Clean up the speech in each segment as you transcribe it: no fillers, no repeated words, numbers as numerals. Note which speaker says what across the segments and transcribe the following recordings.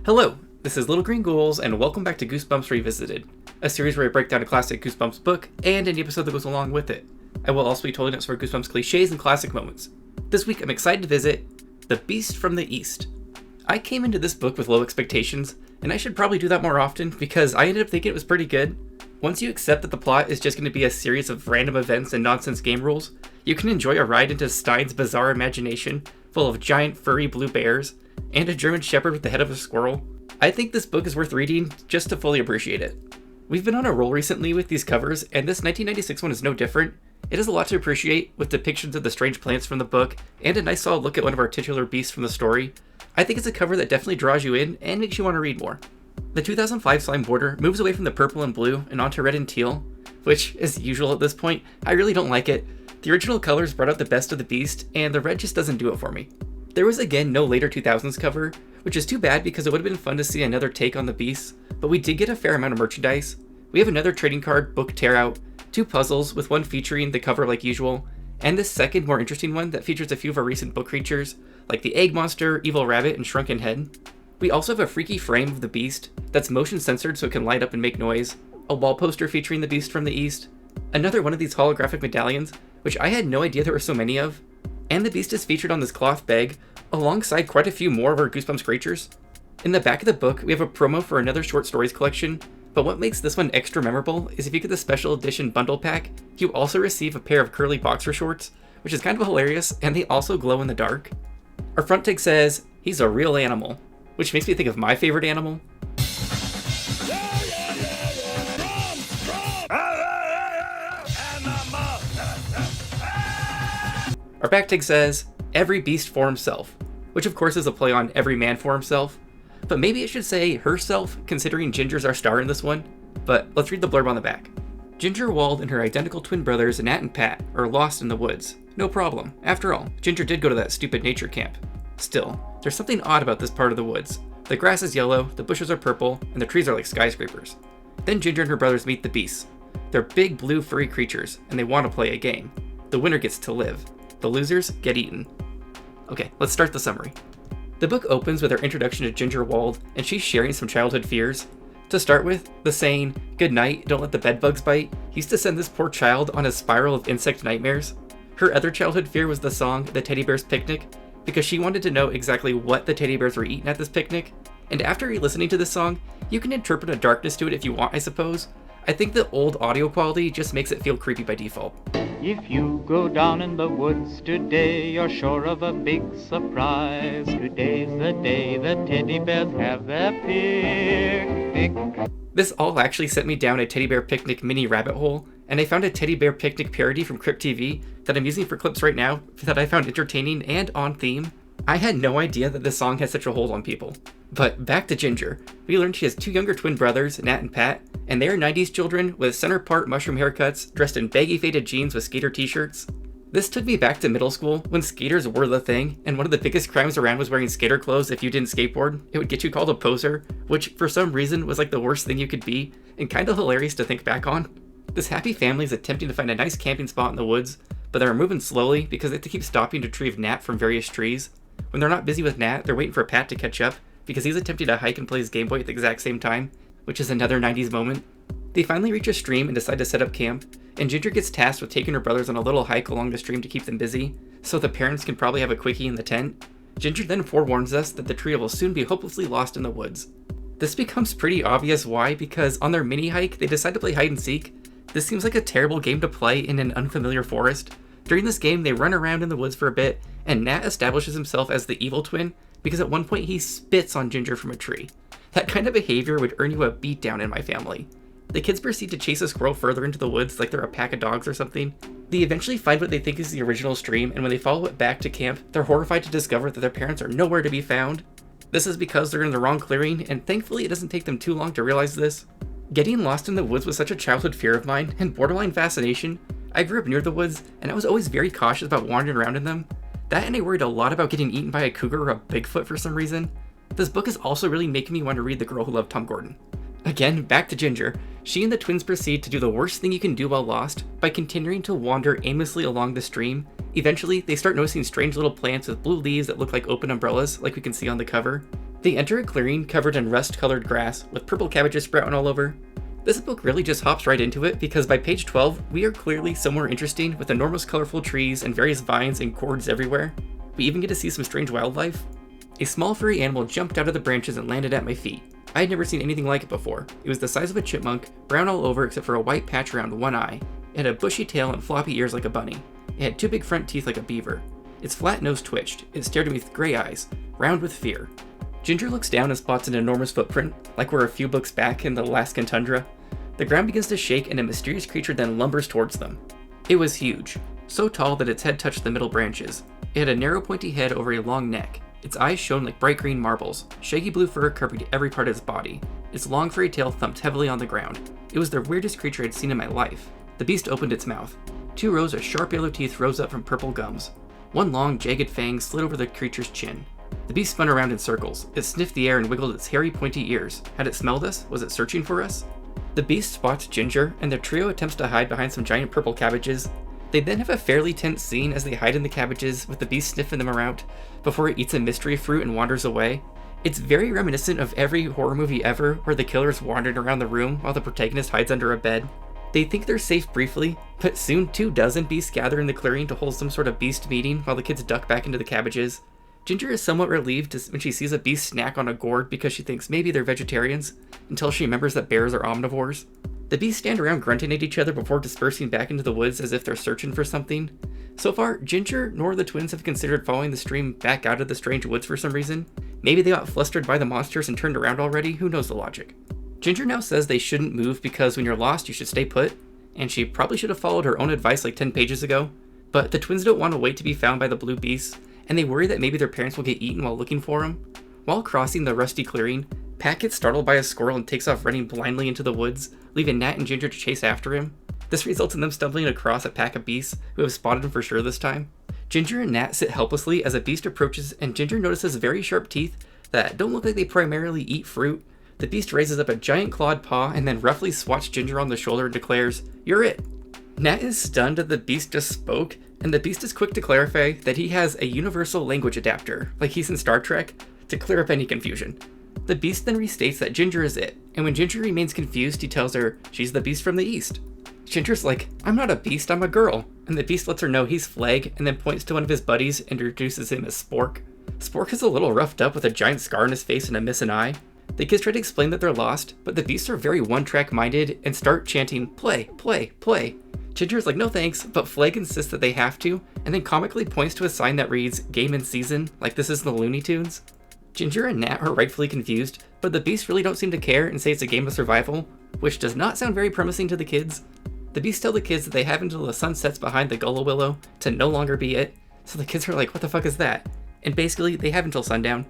Speaker 1: Hello, this is Little Green Ghouls, and welcome back to Goosebumps Revisited, a series where I break down a classic Goosebumps book and any episode that goes along with it. I will also be telling notes for Goosebumps cliches and classic moments. This week I'm excited to visit The Beast from the East. I came into this book with low expectations, and I should probably do that more often because I ended up thinking it was pretty good. Once you accept that the plot is just going to be a series of random events and nonsense game rules, you can enjoy a ride into Stine's bizarre imagination, full of giant furry blue bears, and a German shepherd with the head of a squirrel. I think this book is worth reading just to fully appreciate it. We've been on a roll recently with these covers, and this 1996 one is no different. It has a lot to appreciate, with depictions of the strange plants from the book, and a nice solid look at one of our titular beasts from the story. I think it's a cover that definitely draws you in and makes you want to read more. The 2005 slime border moves away from the purple and blue and onto red and teal, which, as usual at this point, I really don't like it. The original colors brought out the best of the beast, and the red just doesn't do it for me. There was again no later 2000s cover, which is too bad because it would have been fun to see another take on the beasts, but we did get a fair amount of merchandise. We have another trading card book tear out, 2 puzzles with one featuring the cover like usual, and this second more interesting one that features a few of our recent book creatures, like the egg monster, evil rabbit, and shrunken head. We also have a freaky frame of the beast that's motion censored so it can light up and make noise, a wall poster featuring the beast from the east, another one of these holographic medallions, which I had no idea there were so many of, and the beast is featured on this cloth bag, alongside quite a few more of our Goosebumps creatures. In the back of the book, we have a promo for another short stories collection, but what makes this one extra memorable is if you get the special edition bundle pack, you also receive a pair of curly boxer shorts, which is kind of hilarious, and they also glow in the dark. Our front tag says, "He's a real animal," which makes me think of my favorite animal. Our back tag says, "Every beast for himself," which of course is a play on every man for himself, but maybe it should say herself, considering Ginger's our star in this one. But let's read the blurb on the back. Ginger Wald and her identical twin brothers Nat and Pat are lost in the woods. No problem. After all, Ginger did go to that stupid nature camp. Still, there's something odd about this part of the woods. The grass is yellow, the bushes are purple, and the trees are like skyscrapers. Then Ginger and her brothers meet the beasts. They're big blue furry creatures, and they want to play a game. The winner gets to live. The losers get eaten. Okay, let's start the summary. The book opens with our introduction to Ginger Wald, and she's sharing some childhood fears. To start with, the saying, "Good night, don't let the bedbugs bite," used to send this poor child on a spiral of insect nightmares. Her other childhood fear was the song, "The Teddy Bear's Picnic," because she wanted to know exactly what the teddy bears were eating at this picnic. And after listening to this song, you can interpret a darkness to it if you want, I suppose. I think the old audio quality just makes it feel creepy by default.
Speaker 2: If you go down in the woods today, you're sure of a big surprise. Today's the day the teddy bears have their picnic.
Speaker 1: This all actually sent me down a teddy bear picnic mini rabbit hole, and I found a teddy bear picnic parody from Crypt TV that I'm using for clips right now that I found entertaining and on theme. I had no idea that this song had such a hold on people. But back to Ginger. We learned she has 2 younger twin brothers, Nat and Pat, and they are 90s children with center part mushroom haircuts, dressed in baggy faded jeans with skater t-shirts. This took me back to middle school when skaters were the thing, and one of the biggest crimes around was wearing skater clothes if you didn't skateboard. It would get you called a poser, which for some reason was like the worst thing you could be, and kinda hilarious to think back on. This happy family is attempting to find a nice camping spot in the woods, but they're moving slowly because they have to keep stopping to retrieve Nat from various trees. When they're not busy with Nat, they're waiting for Pat to catch up because he's attempting to hike and play his Game Boy at the exact same time, which is another 90s moment. They finally reach a stream and decide to set up camp, and Ginger gets tasked with taking her brothers on a little hike along the stream to keep them busy, so the parents can probably have a quickie in the tent. Ginger then forewarns us that the trio will soon be hopelessly lost in the woods. This becomes pretty obvious why, because on their mini hike, they decide to play hide and seek. This seems like a terrible game to play in an unfamiliar forest. During this game, they run around in the woods for a bit, and Nat establishes himself as the evil twin because at one point he spits on Ginger from a tree. That kind of behavior would earn you a beatdown in my family. The kids proceed to chase a squirrel further into the woods like they're a pack of dogs or something. They eventually find what they think is the original stream, and when they follow it back to camp, they're horrified to discover that their parents are nowhere to be found. This is because they're in the wrong clearing, and thankfully it doesn't take them too long to realize this. Getting lost in the woods was such a childhood fear of mine, and borderline fascination. I grew up near the woods, and I was always very cautious about wandering around in them. That and I worried a lot about getting eaten by a cougar or a Bigfoot for some reason. This book is also really making me want to read The Girl Who Loved Tom Gordon. Again, back to Ginger. She and the twins proceed to do the worst thing you can do while lost by continuing to wander aimlessly along the stream. Eventually, they start noticing strange little plants with blue leaves that look like open umbrellas, like we can see on the cover. They enter a clearing covered in rust-colored grass with purple cabbages sprouting all over. This book really just hops right into it because by page 12, we are clearly somewhere interesting with enormous colorful trees and various vines and cords everywhere. We even get to see some strange wildlife. A small furry animal jumped out of the branches and landed at my feet. I had never seen anything like it before. It was the size of a chipmunk, brown all over except for a white patch around one eye. It had a bushy tail and floppy ears like a bunny. It had two big front teeth like a beaver. Its flat nose twitched. It stared at me with gray eyes, round with fear. Ginger looks down and spots an enormous footprint, like we're a few books back in the Alaskan tundra. The ground begins to shake and a mysterious creature then lumbers towards them. It was huge, so tall that its head touched the middle branches. It had a narrow pointy head over a long neck. Its eyes shone like bright green marbles. Shaggy blue fur covered every part of its body. Its long furry tail thumped heavily on the ground. It was the weirdest creature I'd seen in my life. The beast opened its mouth. 2 rows of sharp yellow teeth rose up from purple gums. One long, jagged fang slid over the creature's chin. The beast spun around in circles. It sniffed the air and wiggled its hairy, pointy ears. Had it smelled us? Was it searching for us? The beast spots Ginger, and the trio attempts to hide behind some giant purple cabbages. They then have a fairly tense scene as they hide in the cabbages, with the beast sniffing them around before it eats a mystery fruit and wanders away. It's very reminiscent of every horror movie ever, where the killer's wandering around the room while the protagonist hides under a bed. They think they're safe briefly, but soon 24 beasts gather in the clearing to hold some sort of beast meeting while the kids duck back into the cabbages. Ginger is somewhat relieved when she sees a beast snack on a gourd because she thinks maybe they're vegetarians, until she remembers that bears are omnivores. The beasts stand around grunting at each other before dispersing back into the woods as if they're searching for something. So far, Ginger nor the twins have considered following the stream back out of the strange woods for some reason. Maybe they got flustered by the monsters and turned around already, who knows the logic. Ginger now says they shouldn't move because when you're lost you should stay put, and she probably should have followed her own advice like 10 pages ago. But the twins don't want to wait to be found by the blue beasts, and they worry that maybe their parents will get eaten while looking for them. While crossing the rusty clearing, Pat gets startled by a squirrel and takes off running blindly into the woods, leaving Nat and Ginger to chase after him. This results in them stumbling across a pack of beasts who have spotted him for sure this time. Ginger and Nat sit helplessly as a beast approaches, and Ginger notices very sharp teeth that don't look like they primarily eat fruit. The beast raises up a giant clawed paw and then roughly swats Ginger on the shoulder and declares, "You're it." Nat is stunned that the beast just spoke, and the beast is quick to clarify that he has a universal language adapter, like he's in Star Trek, to clear up any confusion. The beast then restates that Ginger is it, and when Ginger remains confused, he tells her she's the beast from the east. Ginger's like, "I'm not a beast, I'm a girl," and the beast lets her know he's Flag, and then points to one of his buddies and introduces him as Spork. Spork is a little roughed up with a giant scar on his face and a missing eye. The kids try to explain that they're lost, but the beasts are very one-track minded and start chanting, "Play, play, play." Ginger's like, "No thanks," but Flag insists that they have to, and then comically points to a sign that reads, "Game in Season," like this is the Looney Tunes. Ginger and Nat are rightfully confused, but the beasts really don't seem to care and say it's a game of survival, which does not sound very promising to the kids. The beasts tell the kids that they have until the sun sets behind the Gullah Willow to no longer be it, so the kids are like, "What the fuck is that?" And basically, they have until sundown.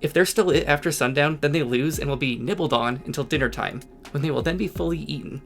Speaker 1: If they're still it after sundown, then they lose and will be nibbled on until dinner time, when they will then be fully eaten.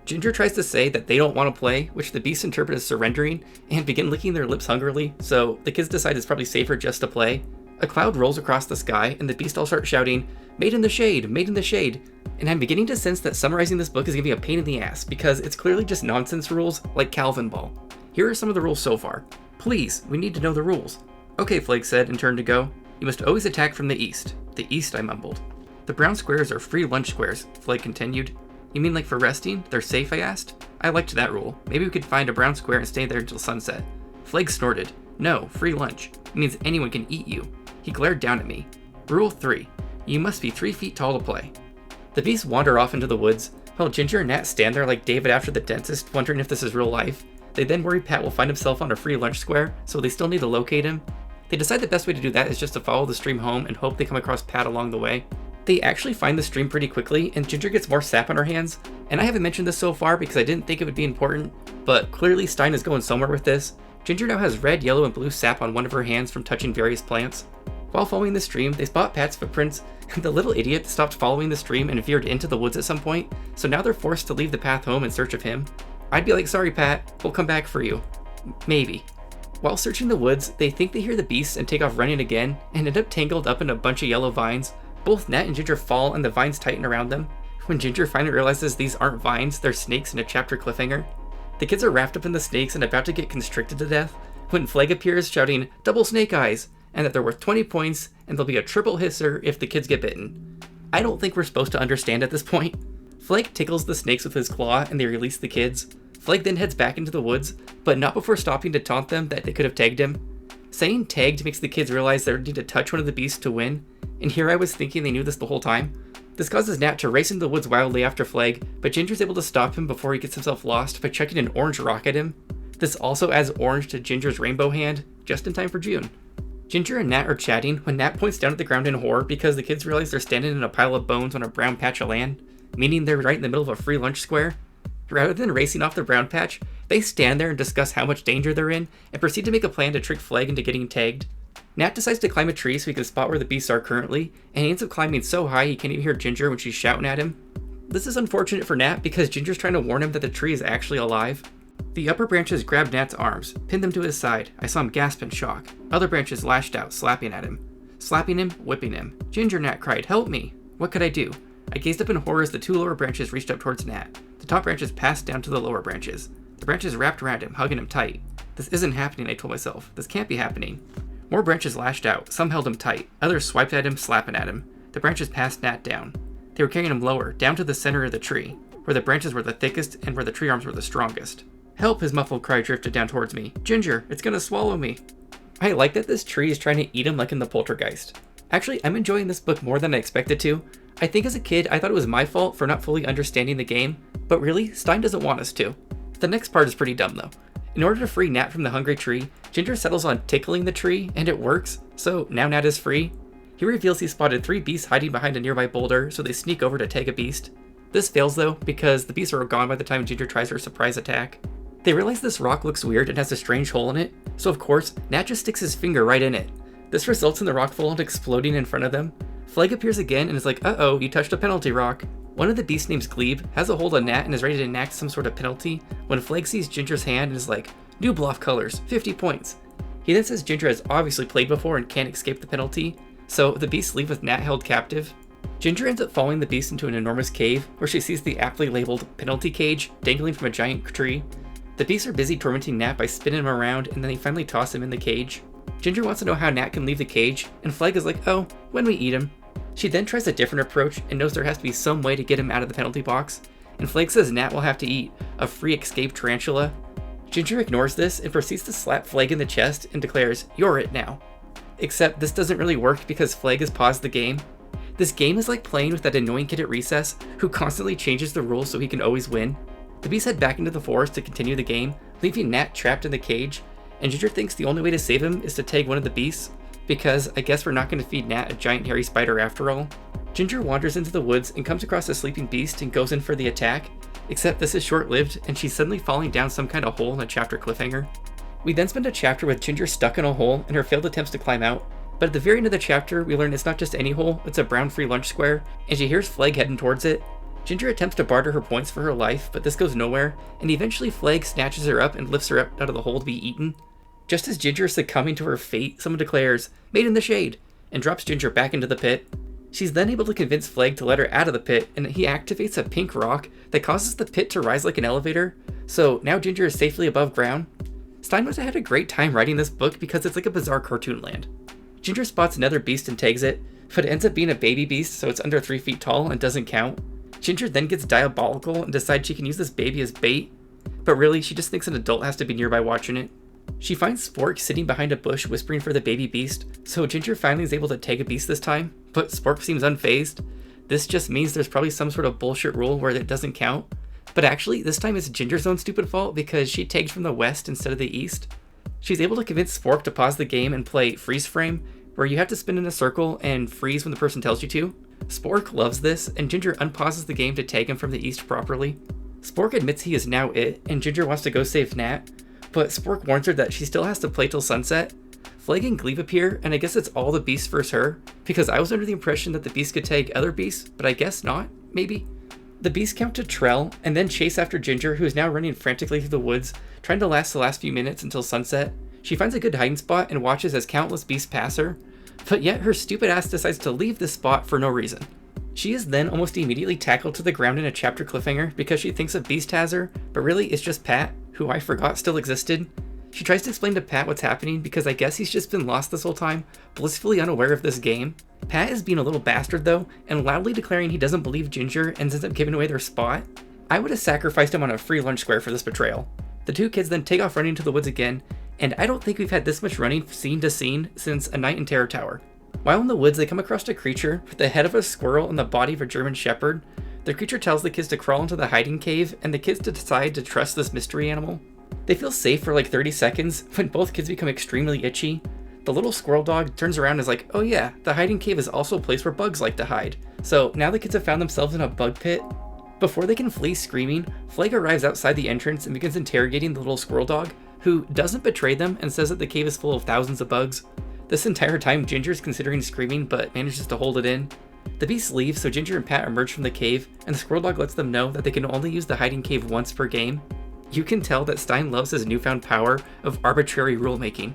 Speaker 1: Ginger tries to say that they don't want to play, which the beasts interpret as surrendering, and begin licking their lips hungrily, so the kids decide it's probably safer just to play. A cloud rolls across the sky, and the beasts all start shouting, "Made in the shade, made in the shade." And I'm beginning to sense that summarizing this book is going to be a pain in the ass, because it's clearly just nonsense rules, like Calvin Ball. Here are some of the rules so far. Please, we need to know the rules. "Okay," Flake said and turned to go. "You must always attack from the east." "The east," I mumbled. "The brown squares are free lunch squares," Flake continued. "You mean like for resting? They're safe?" I asked. I liked that rule. Maybe we could find a brown square and stay there until sunset. Flake snorted. "No, free lunch. It means anyone can eat you." He glared down at me. "Rule 3. You must be 3 feet tall to play." The beasts wander off into the woods, while Ginger and Nat stand there like David after the dentist, wondering if this is real life. They then worry Pat will find himself on a free lunch square, so they still need to locate him. They decide the best way to do that is just to follow the stream home and hope they come across Pat along the way. They actually find the stream pretty quickly, and Ginger gets more sap on her hands. And I haven't mentioned this so far because I didn't think it would be important, but clearly Stine is going somewhere with this. Ginger now has red, yellow, and blue sap on one of her hands from touching various plants. While following the stream, they spot Pat's footprints, and the little idiot stopped following the stream and veered into the woods at some point, so now they're forced to leave the path home in search of him. I'd be like, "Sorry, Pat, we'll come back for you." Maybe. While searching the woods, they think they hear the beasts and take off running again, and end up tangled up in a bunch of yellow vines. Both Nat and Ginger fall and the vines tighten around them. When Ginger finally realizes these aren't vines, they're snakes in a chapter cliffhanger. The kids are wrapped up in the snakes and about to get constricted to death, when Flag appears shouting, "Double snake eyes!" and that they're worth 20 points, and they'll be a triple hisser if the kids get bitten. I don't think we're supposed to understand at this point. Flag tickles the snakes with his claw, and they release the kids. Flag then heads back into the woods, but not before stopping to taunt them that they could have tagged him. Saying tagged makes the kids realize they need to touch one of the beasts to win, and here I was thinking they knew this the whole time. This causes Nat to race into the woods wildly after Flag, but Ginger's able to stop him before he gets himself lost by chucking an orange rock at him. This also adds orange to Ginger's rainbow hand, just in time for June. Ginger and Nat are chatting when Nat points down at the ground in horror because the kids realize they're standing in a pile of bones on a brown patch of land, meaning they're right in the middle of a free lunch square. Rather than racing off the brown patch, they stand there and discuss how much danger they're in, and proceed to make a plan to trick Flag into getting tagged. Nat decides to climb a tree so he can spot where the beasts are currently, and he ends up climbing so high he can't even hear Ginger when she's shouting at him. This is unfortunate for Nat because Ginger's trying to warn him that the tree is actually alive. The upper branches grabbed Nat's arms, pinned them to his side. I saw him gasp in shock. Other branches lashed out, slapping at him. Slapping him, whipping him. Ginger, Nat cried, "Help me!" What could I do? I gazed up in horror as the two lower branches reached up towards Nat. The top branches passed down to the lower branches. The branches wrapped around him, hugging him tight. This isn't happening, I told myself. This can't be happening. More branches lashed out. Some held him tight. Others swiped at him, slapping at him. The branches passed Nat down. They were carrying him lower, down to the center of the tree, where the branches were the thickest and where the tree arms were the strongest. "Help!" his muffled cry drifted down towards me. "Ginger, it's gonna swallow me." I like that this tree is trying to eat him like in the Poltergeist. Actually, I'm enjoying this book more than I expected to. I think as a kid, I thought it was my fault for not fully understanding the game, but really, Stine doesn't want us to. The next part is pretty dumb though. In order to free Nat from the hungry tree, Ginger settles on tickling the tree, and it works, so now Nat is free. He reveals he spotted 3 beasts hiding behind a nearby boulder, so they sneak over to tag a beast. This fails though, because the beasts are gone by the time Ginger tries her surprise attack. They realize this rock looks weird and has a strange hole in it, so of course, Nat just sticks his finger right in it. This results in the rock full on exploding in front of them. Flag appears again and is like, "Uh-oh, you touched a penalty rock." One of the beasts named Glebe has a hold on Nat and is ready to enact some sort of penalty when Flag sees Ginger's hand and is like, "New bluff colors, 50 points. He then says Ginger has obviously played before and can't escape the penalty, so the beasts leave with Nat held captive. Ginger ends up following the beast into an enormous cave where she sees the aptly labeled penalty cage dangling from a giant tree. The beasts are busy tormenting Nat by spinning him around, and then they finally toss him in the cage. Ginger wants to know how Nat can leave the cage, and Flag is like, "Oh, when we eat him." She then tries a different approach and knows there has to be some way to get him out of the penalty box, and Flag says Nat will have to eat a free escape tarantula. Ginger ignores this and proceeds to slap Flag in the chest and declares, "You're it now." Except this doesn't really work because Flag has paused the game. This game is like playing with that annoying kid at recess who constantly changes the rules so he can always win. The beasts head back into the forest to continue the game, leaving Nat trapped in the cage, and Ginger thinks the only way to save him is to tag one of the beasts, because I guess we're not going to feed Nat a giant hairy spider after all. Ginger wanders into the woods and comes across a sleeping beast and goes in for the attack, except this is short-lived and she's suddenly falling down some kind of hole in a chapter cliffhanger. We then spend a chapter with Ginger stuck in a hole and her failed attempts to climb out, but at the very end of the chapter we learn it's not just any hole, it's a brown free lunch square, and she hears Flag heading towards it. Ginger attempts to barter her points for her life, but this goes nowhere, and eventually Flag snatches her up and lifts her up out of the hole to be eaten. Just as Ginger is succumbing to her fate, someone declares, "Made in the shade," and drops Ginger back into the pit. She's then able to convince Flag to let her out of the pit, and he activates a pink rock that causes the pit to rise like an elevator, so now Ginger is safely above ground. Stine must have had a great time writing this book because it's like a bizarre cartoon land. Ginger spots another beast and tags it, but it ends up being a baby beast, so it's under 3 feet tall and doesn't count. Ginger then gets diabolical and decides she can use this baby as bait, but really she just thinks an adult has to be nearby watching it. She finds Spork sitting behind a bush whispering for the baby beast, so Ginger finally is able to tag a beast this time, but Spork seems unfazed. This just means there's probably some sort of bullshit rule where it doesn't count, but actually this time it's Ginger's own stupid fault because she tagged from the west instead of the east. She's able to convince Spork to pause the game and play freeze frame, where you have to spin in a circle and freeze when the person tells you to. Spork loves this, and Ginger unpauses the game to tag him from the east properly. Spork admits he is now it, and Ginger wants to go save Nat, but Spork warns her that she still has to play till sunset. Flag and Glebe appear, and I guess it's all the beasts versus her, because I was under the impression that the beasts could tag other beasts, but I guess not, maybe? The beasts count to Trell, and then chase after Ginger, who is now running frantically through the woods, trying to last the last few minutes until sunset. She finds a good hiding spot and watches as countless beasts pass her, but yet her stupid ass decides to leave this spot for no reason. She is then almost immediately tackled to the ground in a chapter cliffhanger because she thinks a beast has her, but really it's just Pat, who I forgot still existed. She tries to explain to Pat what's happening because I guess he's just been lost this whole time, blissfully unaware of this game. Pat is being a little bastard though, and loudly declaring he doesn't believe Ginger and ends up giving away their spot. I would have sacrificed him on a free lunch square for this betrayal. The two kids then take off running to the woods again, and I don't think we've had this much running scene to scene since A Night in Terror Tower. While in the woods, they come across a creature with the head of a squirrel and the body of a German shepherd. The creature tells the kids to crawl into the hiding cave, and the kids decide to trust this mystery animal. They feel safe for like 30 seconds when both kids become extremely itchy. The little squirrel dog turns around and is like, oh yeah, the hiding cave is also a place where bugs like to hide. So now the kids have found themselves in a bug pit. Before they can flee screaming, Flag arrives outside the entrance and begins interrogating the little squirrel dog, who doesn't betray them and says that the cave is full of thousands of bugs. This entire time, Ginger's considering screaming but manages to hold it in. The beast leaves, so Ginger and Pat emerge from the cave, and the squirrel dog lets them know that they can only use the hiding cave once per game. You can tell that Stine loves his newfound power of arbitrary rulemaking.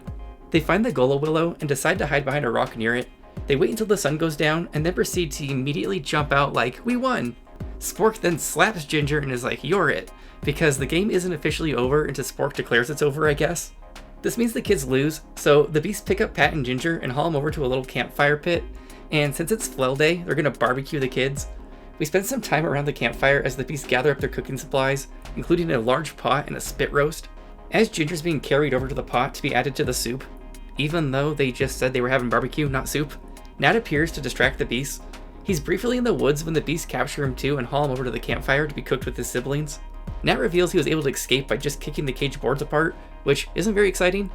Speaker 1: They find the Gullah Willow and decide to hide behind a rock near it. They wait until the sun goes down and then proceed to immediately jump out like, we won! Spork then slaps Ginger and is like, you're it, because the game isn't officially over until Spork declares it's over, I guess. This means the kids lose, so the beasts pick up Pat and Ginger and haul them over to a little campfire pit, and since it's Flell Day, they're gonna barbecue the kids. We spend some time around the campfire as the beasts gather up their cooking supplies, including a large pot and a spit roast. As Ginger's being carried over to the pot to be added to the soup, even though they just said they were having barbecue, not soup, Nat appears to distract the beasts. He's briefly in the woods when the beasts capture him too and haul him over to the campfire to be cooked with his siblings. Nat reveals he was able to escape by just kicking the cage boards apart, which isn't very exciting.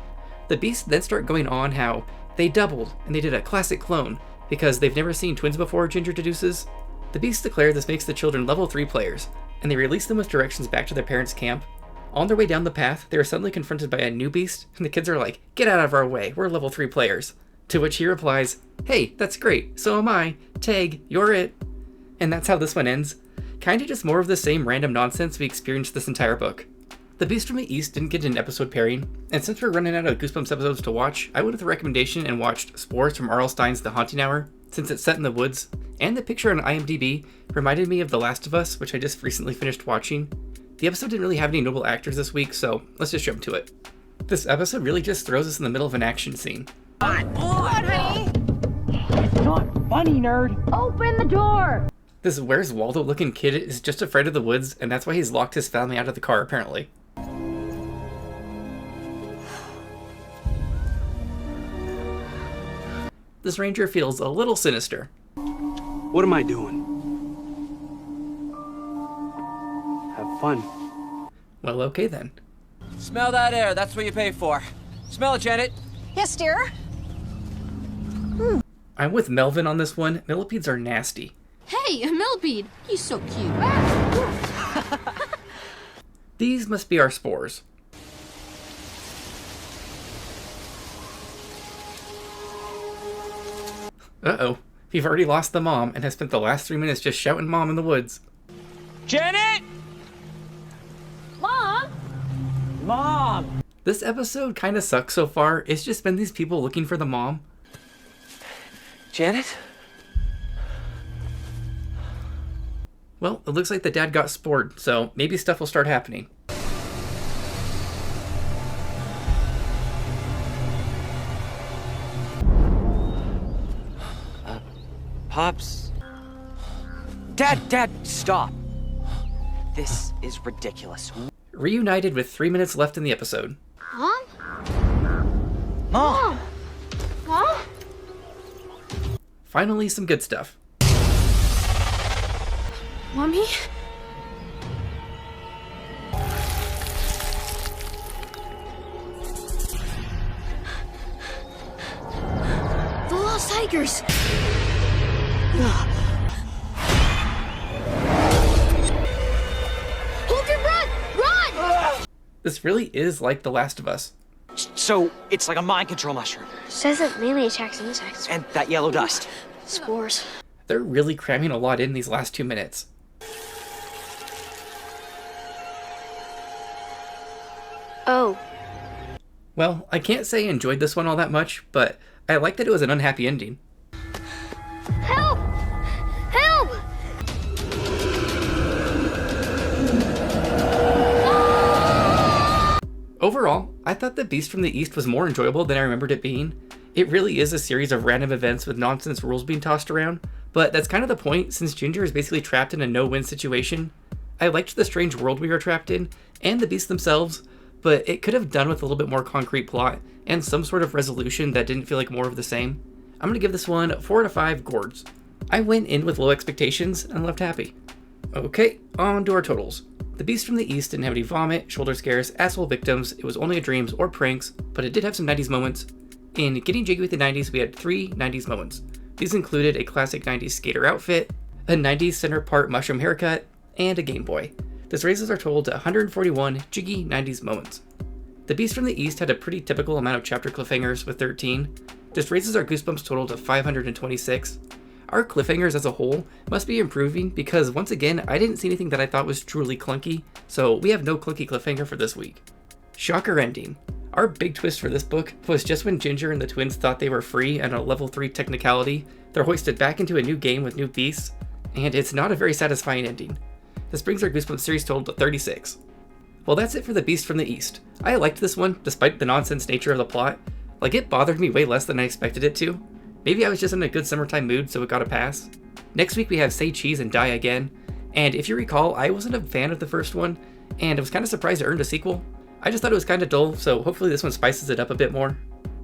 Speaker 1: The beasts then start going on how they doubled and they did a classic clone, because they've never seen twins before, Ginger deduces. The beasts declare this makes the children level 3 players, and they release them with directions back to their parents' camp. On their way down the path, they are suddenly confronted by a new beast, and the kids are like, get out of our way, we're level 3 players. To which he replies, hey, that's great, so am I, tag, you're it. And that's how this one ends. Kinda just more of the same random nonsense we experienced this entire book. The Beast from the East didn't get an episode pairing, and since we're running out of Goosebumps episodes to watch, I went with a recommendation and watched Spores from R.L. Stine's The Haunting Hour, since it's set in the woods, and the picture on IMDb reminded me of The Last of Us, which I just recently finished watching. The episode didn't really have any notable actors this week, so let's just jump to it. This episode really just throws us in the middle of an action scene.
Speaker 3: Come on, honey!
Speaker 2: It's not funny, nerd.
Speaker 3: Open the door!
Speaker 1: This Where's Waldo looking kid is just afraid of the woods, and that's why he's locked his family out of the car, apparently. This ranger feels a little sinister.
Speaker 4: What am I doing? Have fun.
Speaker 1: Well, okay then.
Speaker 5: Smell that air, that's what you pay for. Smell it, Janet.
Speaker 3: Yes, dear?
Speaker 1: I'm with Melvin on this one. Millipedes are nasty.
Speaker 6: Hey, a millipede! He's so cute.
Speaker 1: These must be our spores. Uh-oh. We've already lost the mom and have spent the last 3 minutes just shouting mom in the woods.
Speaker 5: Janet!
Speaker 3: Mom!
Speaker 2: Mom!
Speaker 1: This episode kinda sucks so far. It's just been these people looking for the mom.
Speaker 5: Janet?
Speaker 1: Well, it looks like the dad got spored, so maybe stuff will start happening.
Speaker 5: Pops? Dad, stop. This is ridiculous.
Speaker 1: Reunited with 3 minutes left in the episode.
Speaker 3: Mom?
Speaker 5: Mom!
Speaker 3: Mom?
Speaker 1: Finally, some good stuff.
Speaker 6: Mommy? The Lost Hikers! Hold your breath! Run!
Speaker 1: This really is like The Last of Us.
Speaker 5: So, it's like a mind control mushroom.
Speaker 3: Says it mainly attacks insects.
Speaker 5: And that yellow dust.
Speaker 3: Spores.
Speaker 1: They're really cramming a lot in these last 2 minutes.
Speaker 3: Oh.
Speaker 1: Well, I can't say I enjoyed this one all that much, but I like that it was an unhappy ending.
Speaker 3: Help! Help!
Speaker 1: Overall, I thought The Beast from the East was more enjoyable than I remembered it being. It really is a series of random events with nonsense rules being tossed around, but that's kind of the point since Ginger is basically trapped in a no-win situation. I liked the strange world we were trapped in, and the beasts themselves, but it could have done with a little bit more concrete plot and some sort of resolution that didn't feel like more of the same. I'm gonna give this one 4 out of 5 gourds. I went in with low expectations and left happy. Okay, on to our totals. The Beast from the East didn't have any vomit, shoulder scares, asshole victims, it was only a dreams or pranks, but it did have some 90s moments. In Getting Jiggy with the 90s, we had 3 90s moments. These included a classic 90s skater outfit, a 90s center part mushroom haircut, and a Game Boy. This raises our total to 141 jiggy 90s moments. The Beast from the East had a pretty typical amount of chapter cliffhangers with 13. This raises our Goosebumps total to 526. Our cliffhangers as a whole must be improving because once again, I didn't see anything that I thought was truly clunky, so we have no clunky cliffhanger for this week. Shocker ending. Our big twist for this book was just when Ginger and the twins thought they were free and a level 3 technicality, they're hoisted back into a new game with new beasts, and it's not a very satisfying ending. This brings our Goosebumps series total to 36. Well, that's it for The Beast from the East. I liked this one, despite the nonsense nature of the plot. Like, it bothered me way less than I expected it to. Maybe I was just in a good summertime mood, so it got a pass. Next week we have Say Cheese and Die Again, and if you recall, I wasn't a fan of the first one, and I was kind of surprised it earned a sequel. I just thought it was kind of dull, so hopefully this one spices it up a bit more.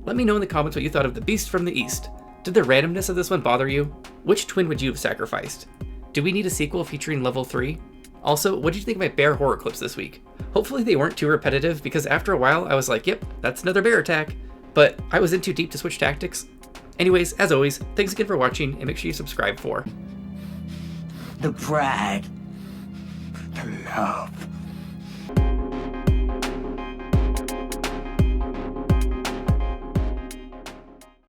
Speaker 1: Let me know in the comments what you thought of The Beast from the East. Did the randomness of this one bother you? Which twin would you have sacrificed? Do we need a sequel featuring level 3? Also, what did you think of my bear horror clips this week? Hopefully they weren't too repetitive, because after a while I was like, yep, that's another bear attack. But I was in too deep to switch tactics. Anyways, as always, thanks again for watching, and make sure you subscribe for
Speaker 7: the pride, the love,